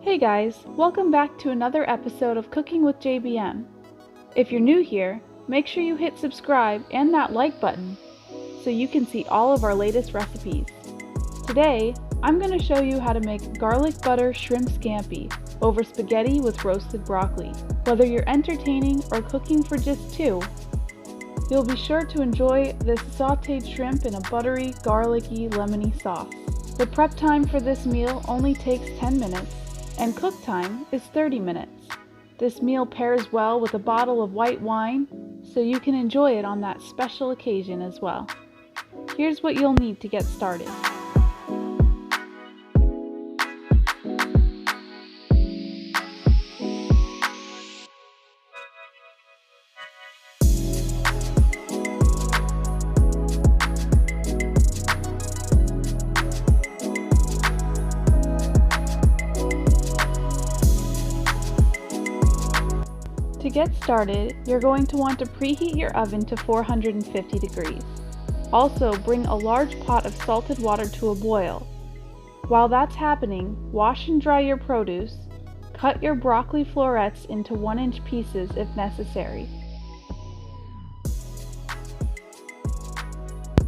Hey guys, welcome back to another episode of Cooking with JBM. If you're new here, make sure you hit subscribe and that like button so you can see all of our latest recipes. Today, I'm going to show you how to make garlic butter shrimp scampi over spaghetti with roasted broccoli. Whether you're entertaining or cooking for just two, you'll be sure to enjoy this sautéed shrimp in a buttery, garlicky, lemony sauce. The prep time for this meal only takes 10 minutes, and cook time is 30 minutes. This meal pairs well with a bottle of white wine, so you can enjoy it on that special occasion as well. Here's what you'll need to get started. To get started, you're going to want to preheat your oven to 450 degrees. Also, bring a large pot of salted water to a boil. While that's happening, wash and dry your produce. Cut your broccoli florets into 1-inch pieces if necessary.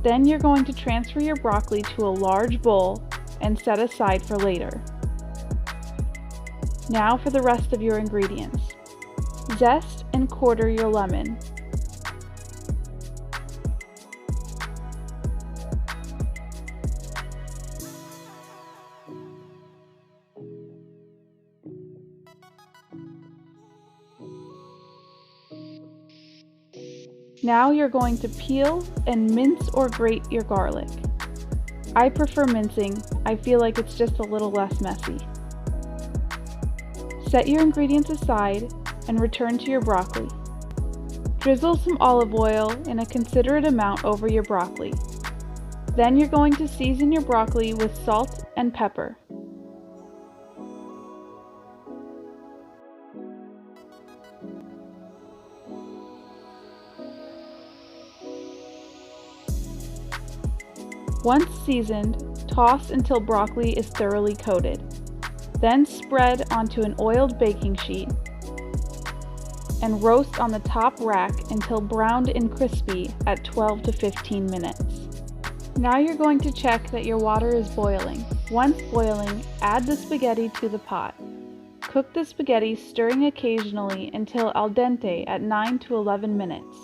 Then you're going to transfer your broccoli to a large bowl and set aside for later. Now for the rest of your ingredients. Zest and quarter your lemon. Now you're going to peel and mince or grate your garlic. I prefer mincing. I feel like it's just a little less messy. Set your ingredients aside and return to your broccoli. Drizzle some olive oil in a considerate amount over your broccoli. Then you're going to season your broccoli with salt and pepper. Once seasoned, toss until broccoli is thoroughly coated. Then spread onto an oiled baking sheet and roast on the top rack until browned and crispy at 12 to 15 minutes. Now you're going to check that your water is boiling. Once boiling, add the spaghetti to the pot. Cook the spaghetti, stirring occasionally until al dente at 9 to 11 minutes.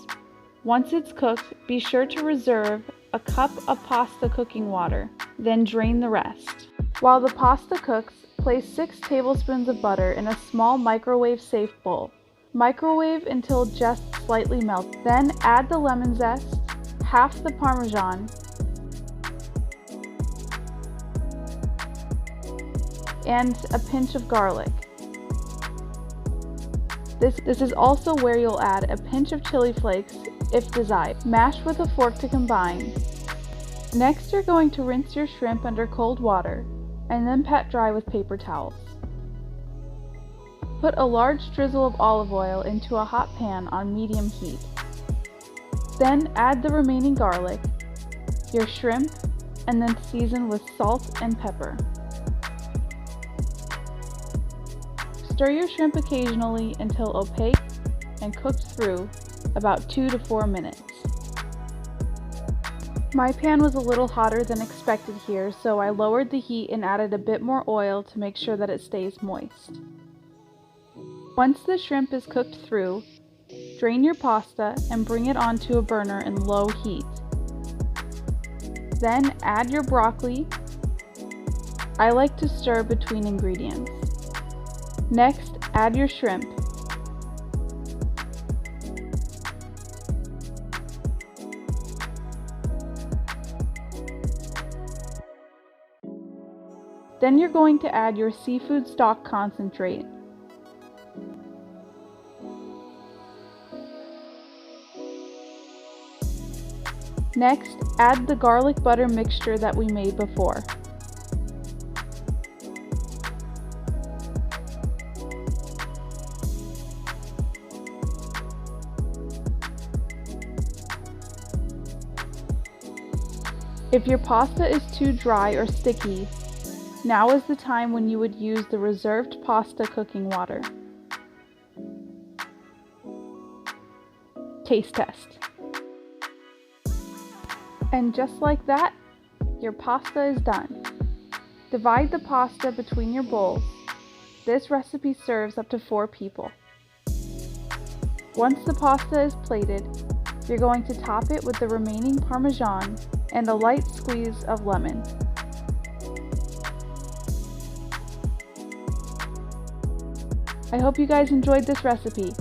Once it's cooked, be sure to reserve a cup of pasta cooking water, then drain the rest. While the pasta cooks, place 6 tablespoons of butter in a small microwave-safe bowl. Microwave until just slightly melted. Then add the lemon zest, half the Parmesan, and a pinch of garlic. This is also where you'll add a pinch of chili flakes if desired. Mash with a fork to combine. Next, you're going to rinse your shrimp under cold water and then pat dry with paper towels. Put a large drizzle of olive oil into a hot pan on medium heat. Then add the remaining garlic, your shrimp, and then season with salt and pepper. Stir your shrimp occasionally until opaque and cooked through about 2 to 4 minutes. My pan was a little hotter than expected here, so I lowered the heat and added a bit more oil to make sure that it stays moist. Once the shrimp is cooked through, drain your pasta and bring it onto a burner in low heat. Then add your broccoli. I like to stir between ingredients. Next, add your shrimp. Then you're going to add your seafood stock concentrate. Next, add the garlic butter mixture that we made before. If your pasta is too dry or sticky, Now is the time when you would use the reserved pasta cooking water. Taste test. And just like that, your pasta is done. Divide the pasta between your bowls. This recipe serves up to 4 people. Once the pasta is plated, you're going to top it with the remaining Parmesan and a light squeeze of lemon. I hope you guys enjoyed this recipe.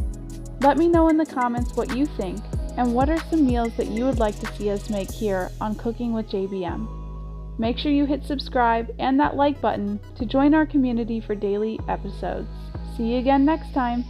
Let me know in the comments what you think and what are some meals that you would like to see us make here on Cooking with JBM. Make sure you hit subscribe and that like button to join our community for daily episodes. See you again next time.